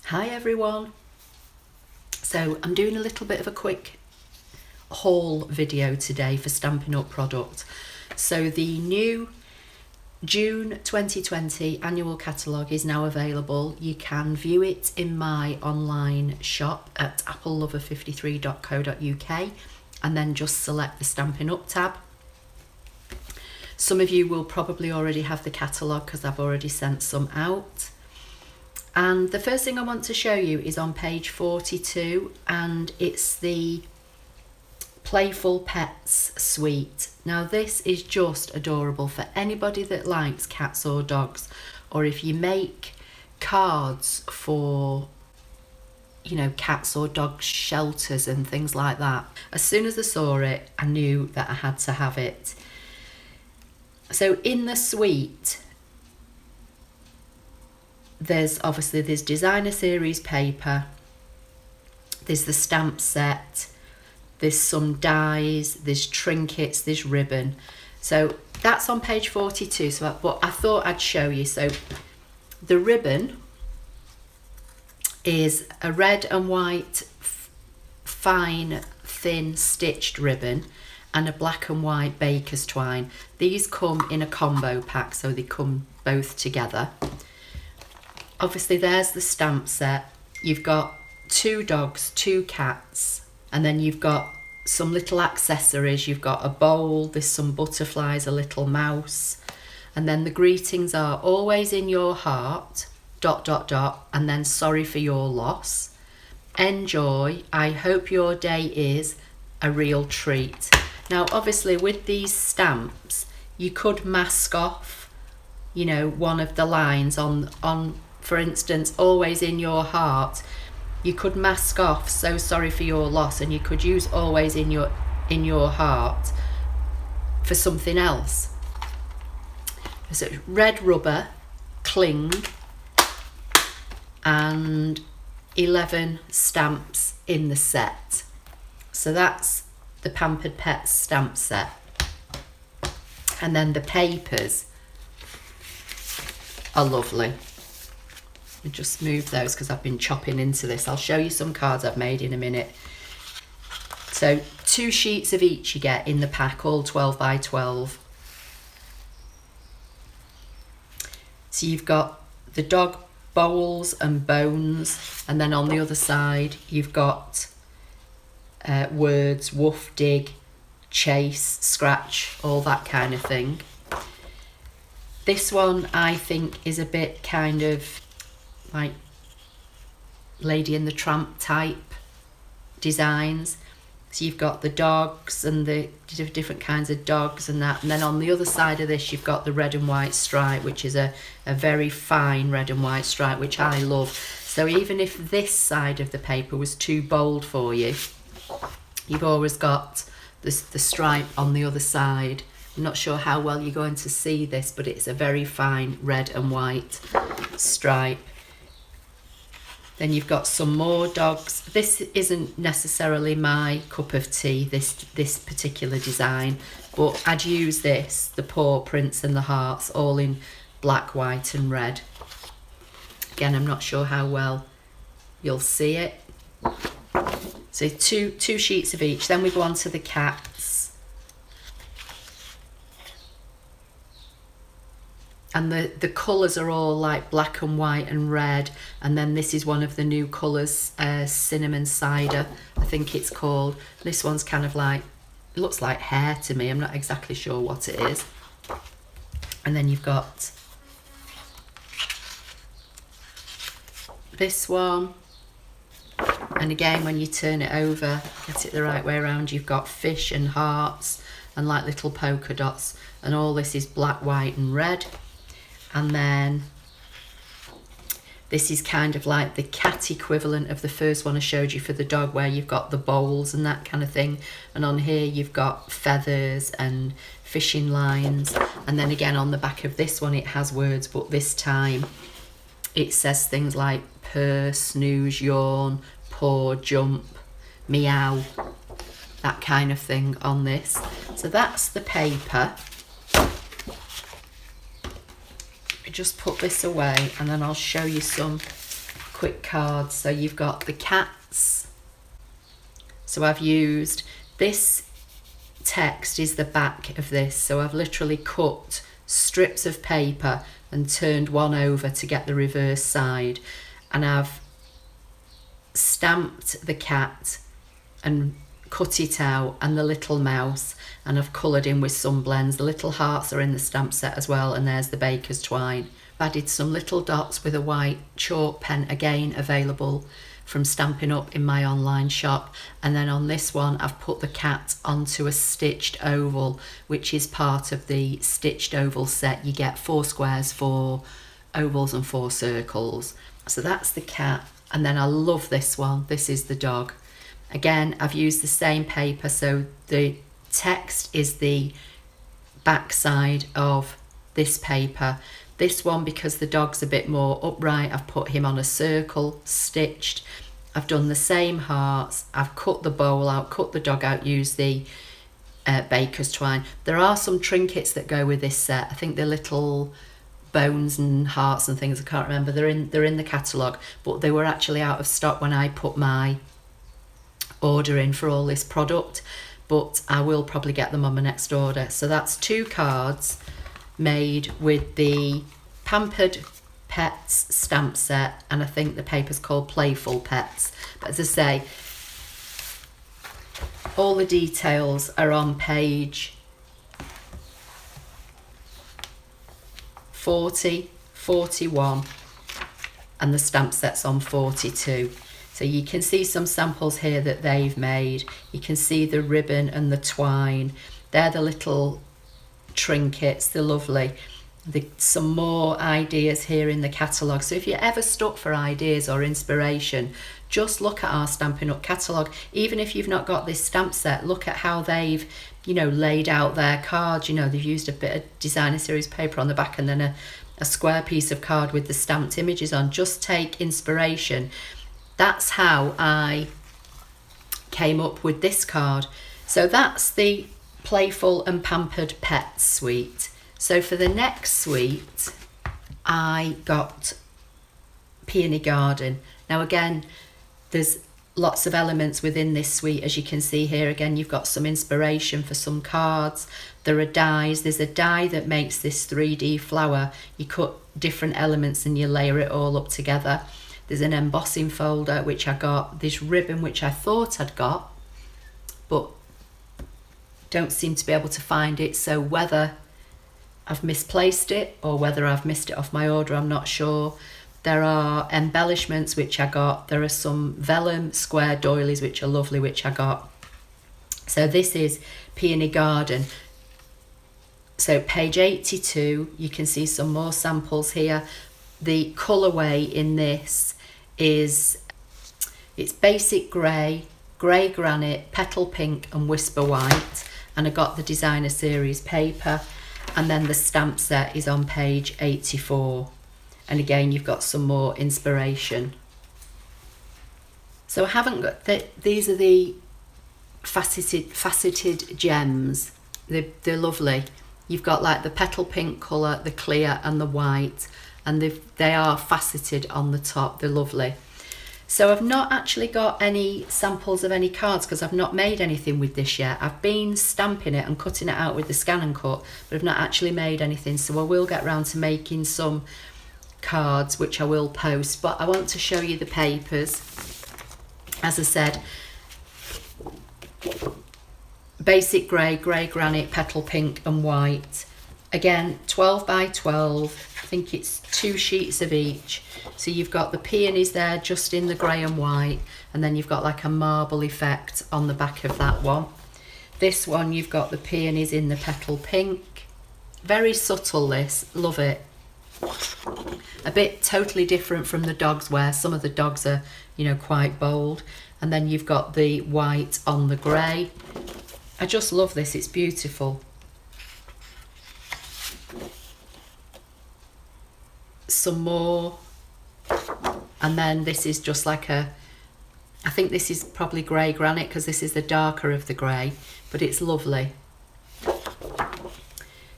Hi everyone. So I'm doing a little bit of a quick haul video today for Stampin' Up product. So the new June 2020 annual catalogue is now available. You can view it in my online shop at applelover53.co.uk and then just select the Stampin' Up tab. Some of you will probably already have the catalogue because I've already sent some out. And the first thing I want to show you is on page 42, and it's the Playful Pets suite. Now this is just adorable for anybody that likes cats or dogs, or if you make cards for, you know, cats or dog shelters and things like that. As soon as I saw it, I knew that I had to have it. So in the suite, there's designer series paper, there's the stamp set, there's some dies, there's trinkets, there's ribbon. So that's on page 42. But I thought I'd show you. So the ribbon is a red and white fine thin stitched ribbon and a black and white baker's twine. These come in a combo pack, so they come both together. Obviously there's the stamp set. You've got 2 dogs, 2 cats, and then you've got some little accessories. You've got a bowl, there's some butterflies, a little mouse, and then the greetings are always in your heart, ... and then sorry for your loss, enjoy, I hope your day is a real treat. Now obviously with these stamps you could mask off, you know, one of the lines on for instance, always in your heart. You could mask off so sorry for your loss, and you could use always in your heart for something else. So red rubber, cling, and 11 stamps in the set. So that's the Pampered Pets stamp set. And then the papers are lovely. Just move those because I've been chopping into this. I'll show you some cards I've made in a minute. So 2 sheets of each you get in the pack, all 12 by 12. So you've got the dog bowls and bones, and then on the other side you've got words, woof, dig, chase, scratch, all that kind of thing. This one I think is a bit kind of like Lady and the Tramp type designs. So you've got the dogs and the different kinds of dogs and that, and then on the other side of this you've got the red and white stripe, which is a very fine red and white stripe, which I love. So even if this side of the paper was too bold for you, you've always got the stripe on the other side. I'm not sure how well you're going to see this, but it's a very fine red and white stripe. Then you've got some more dogs. This isn't necessarily my cup of tea, this particular design, but I'd use this, the paw prints and the hearts, all in black, white and red. Again, I'm not sure how well you'll see it. So two sheets of each. Then we go on to the cats. And the colours are all like black and white and red. And then this is one of the new colours, cinnamon cider, I think it's called. This one's kind of like, it looks like hair to me. I'm not exactly sure what it is. And then you've got this one. And again, when you turn it over, get it the right way around, you've got fish and hearts and like little polka dots. And all this is black, white and red. And then this is kind of like the cat equivalent of the first one I showed you for the dog, where you've got the bowls and that kind of thing. And on here you've got feathers and fishing lines. And then again on the back of this one it has words, but this time it says things like purr, snooze, yawn, paw, jump, meow, that kind of thing on this. So that's the paper. Just put this away and then I'll show you some quick cards. So you've got the cats. So I've used this text is the back of this. So I've literally cut strips of paper and turned one over to get the reverse side. And I've stamped the cat and cut it out, and the little mouse, and I've coloured in with some blends. The little hearts are in the stamp set as well, and there's the baker's twine. I've added some little dots with a white chalk pen, again available from Stampin' Up in my online shop. And then on this one I've put the cat onto a stitched oval, which is part of the stitched oval set. You get 4 squares, 4 ovals and 4 circles. So that's the cat. And then I love this one. This is the dog. Again, I've used the same paper, so the text is the back side of this paper. This one, because the dog's a bit more upright, I've put him on a circle, stitched. I've done the same hearts. I've cut the bowl out, cut the dog out, used the baker's twine. There are some trinkets that go with this set. I think they're little bones and hearts and things. I can't remember. They're in the catalogue, but they were actually out of stock when I put my order in for all this product, but I will probably get them on my next order. So that's 2 cards made with the Pampered Pets stamp set, and I think the paper's called Playful Pets. But as I say, all the details are on page 40, 41, and the stamp set's on 42. So you can see some samples here that they've made. You can see the ribbon and the twine. They're the little trinkets, they're lovely. Some more ideas here in the catalogue. So if you're ever stuck for ideas or inspiration, just look at our Stampin' Up catalogue. Even if you've not got this stamp set, look at how they've, laid out their cards. They've used a bit of designer series paper on the back and then a square piece of card with the stamped images on. Just take inspiration. That's how I came up with this card. So that's the Playful and Pampered Pets suite. So for the next suite, I got Peony Garden. Now again, there's lots of elements within this suite. As you can see here, again, you've got some inspiration for some cards. There are dies. There's a die that makes this 3D flower. You cut different elements and you layer it all up together. There's an embossing folder, which I got. This ribbon, which I thought I'd got, but don't seem to be able to find it. So whether I've misplaced it or whether I've missed it off my order, I'm not sure. There are embellishments, which I got. There are some vellum square doilies, which are lovely, which I got. So this is Peony Garden. So page 82, you can see some more samples here. The colourway in this is, it's basic grey, grey granite, petal pink and whisper white. And I got the designer series paper. And then the stamp set is on page 84. And again, you've got some more inspiration. So I haven't got, these are the faceted gems. They're lovely. You've got like the petal pink colour, the clear and the white. And they are faceted on the top. They're lovely. So I've not actually got any samples of any cards because I've not made anything with this yet. I've been stamping it and cutting it out with the ScanNCut, but I've not actually made anything. So I will get round to making some cards, which I will post. But I want to show you the papers. As I said, basic grey, grey granite, petal pink and white. Again, 12 by 12. I think it's 2 sheets of each. So you've got the peonies there just in the grey and white, and then you've got like a marble effect on the back of that one. This one, you've got the peonies in the petal pink. Very subtle, this, love it. A bit totally different from the dogs, where some of the dogs are, quite bold. And then you've got the white on the grey. I just love this, it's beautiful. Some more, and then this is just like I think this is probably grey granite because this is the darker of the grey, but it's lovely.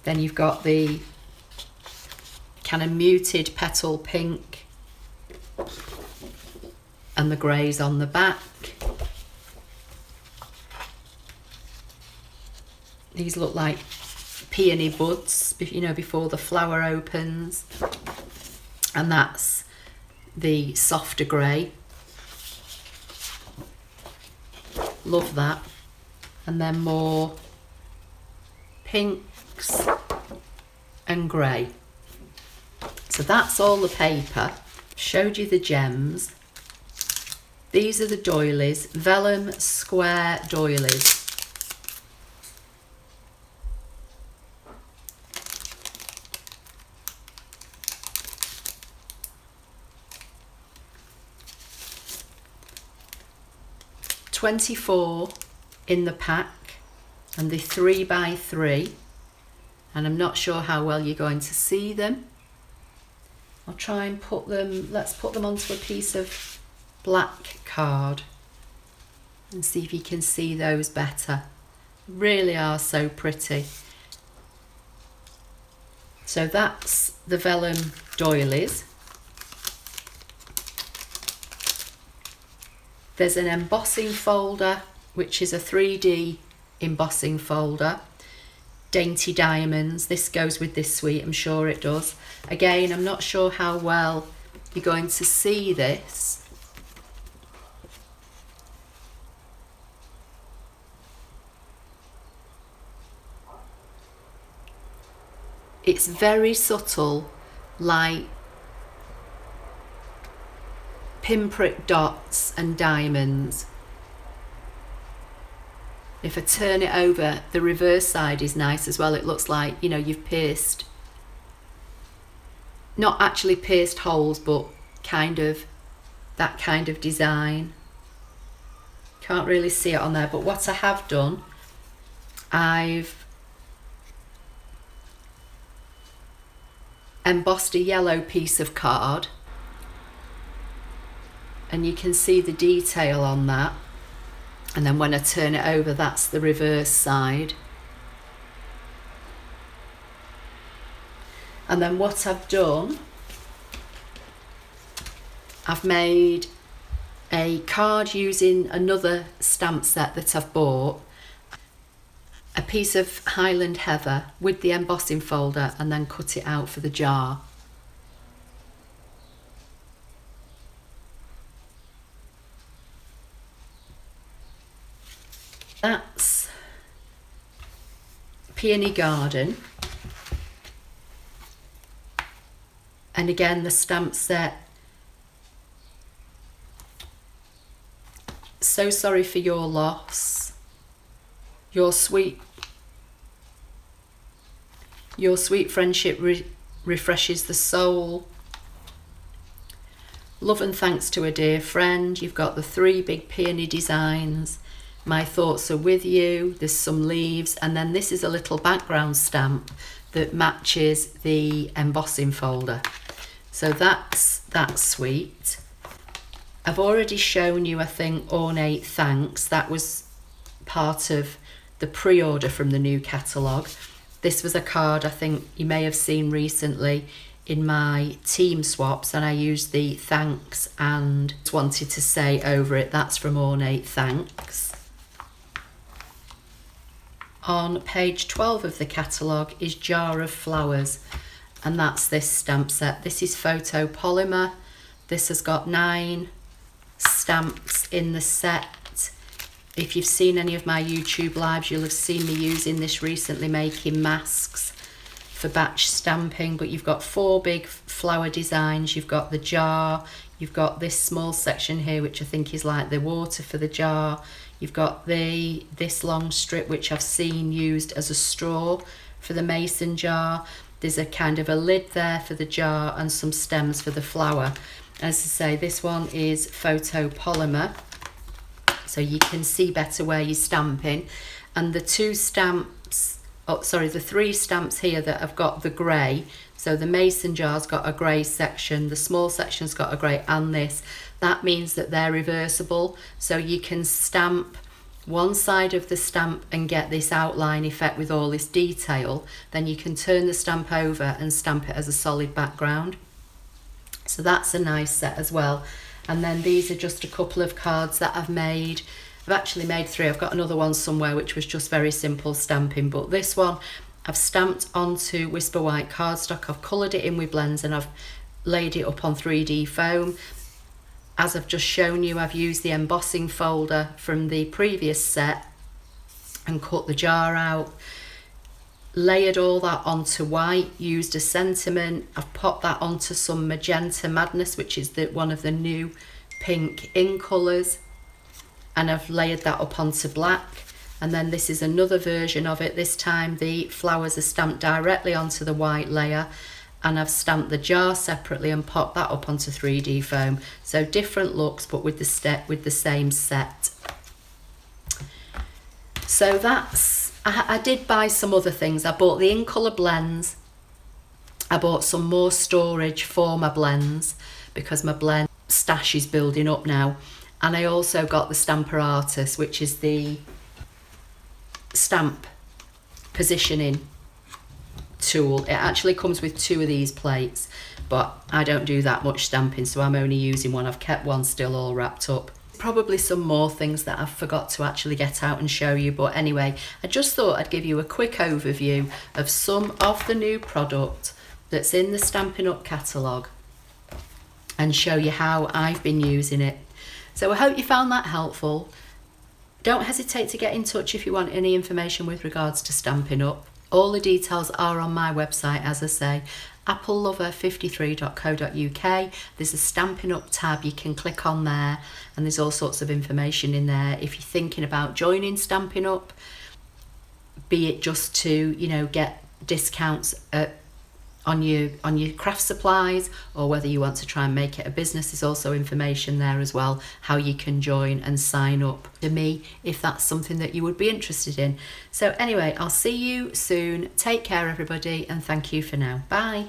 Then you've got the kind of muted petal pink, and the greys on the back. These look like peony buds, you know, before the flower opens. And that's the softer grey. Love that. And then more pinks and grey. So that's all the paper. Showed you the gems. These are the doilies, vellum square doilies. $24 in the pack, and they're 3x3, and I'm not sure how well you're going to see them. I'll try and put them, let's put them onto a piece of black card and see if you can see those better. Really are so pretty. So that's the vellum doilies. There's an embossing folder, which is a 3D embossing folder. Dainty diamonds. This goes with this suite, I'm sure it does. Again, I'm not sure how well you're going to see this. It's very subtle, like pinprick dots and diamonds. If I turn it over, the reverse side is nice as well. It looks like, you know, you've pierced, not actually pierced holes, but kind of that kind of design. Can't really see it on there, but what I have done, I've embossed a yellow piece of card, and you can see the detail on that. And then when I turn it over, that's the reverse side. And then what I've done, I've made a card using another stamp set that I've bought, a piece of Highland Heather with the embossing folder, and then cut it out for the jar. That's Peony Garden. And again, the stamp set. So sorry for your loss. Your sweet friendship refreshes the soul. Love and thanks to a dear friend. You've got the 3 big peony designs. My thoughts are with you. There's some leaves, and then this is a little background stamp that matches the embossing folder. So that's sweet. I've already shown you, I think, Ornate Thanks. That was part of the pre-order from the new catalogue. This was a card I think you may have seen recently in my team swaps, and I used the thanks and wanted to say over it, that's from Ornate Thanks. On page 12 of the catalogue is Jar of Flowers, and that's this stamp set. This is photopolymer. This has got 9 stamps in the set. If you've seen any of my YouTube lives, you'll have seen me using this recently, making masks for batch stamping. But you've got 4 big flower designs. You've got the jar. You've got this small section here, which I think is like the water for the jar. You've got this long strip, which I've seen used as a straw for the mason jar. There's a kind of a lid there for the jar and some stems for the flower. As I say, this one is photopolymer, so you can see better where you're stamping. And the 3 stamps here that have got the grey, so the mason jar's got a grey section, the small section's got a grey, and this. That means that they're reversible, so you can stamp one side of the stamp and get this outline effect with all this detail. Then you can turn the stamp over and stamp it as a solid background. So that's a nice set as well. And then these are just a couple of cards that I've made. I've actually made 3. I've got another one somewhere which was just very simple stamping, but this one I've stamped onto Whisper White cardstock. I've coloured it in with blends and I've laid it up on 3D foam. As I've just shown you, I've used the embossing folder from the previous set and cut the jar out, layered all that onto white, used a sentiment. I've popped that onto some Magenta Madness, which is one of the new pink ink colours, and I've layered that up onto black. And then this is another version of it. This time the flowers are stamped directly onto the white layer, and I've stamped the jar separately and popped that up onto 3D foam. So different looks, but with the same set. So I did buy some other things. I bought the ink colour blends. I bought some more storage for my blends because my blend stash is building up now. And I also got the Stamper Artist, which is the stamp positioning tool. It actually comes with 2 of these plates, but I don't do that much stamping, so I'm only using one. I've kept one still all wrapped up. Probably some more things that I've forgot to actually get out and show you, but anyway, I just thought I'd give you a quick overview of some of the new product that's in the Stampin' Up catalogue and show you how I've been using it. So I hope you found that helpful. Don't hesitate to get in touch if you want any information with regards to Stampin' Up. All the details are on my website, as I say, applelover53.co.uk. There's a Stampin' Up tab, you can click on there, and there's all sorts of information in there. If you're thinking about joining Stampin' Up, be it just to, you know, get discounts on your craft supplies, or whether you want to try and make it a business, there's also information there as well, how you can join and sign up to me if that's something that you would be interested in. So anyway, I'll see you soon. Take care everybody, and thank you for now. Bye.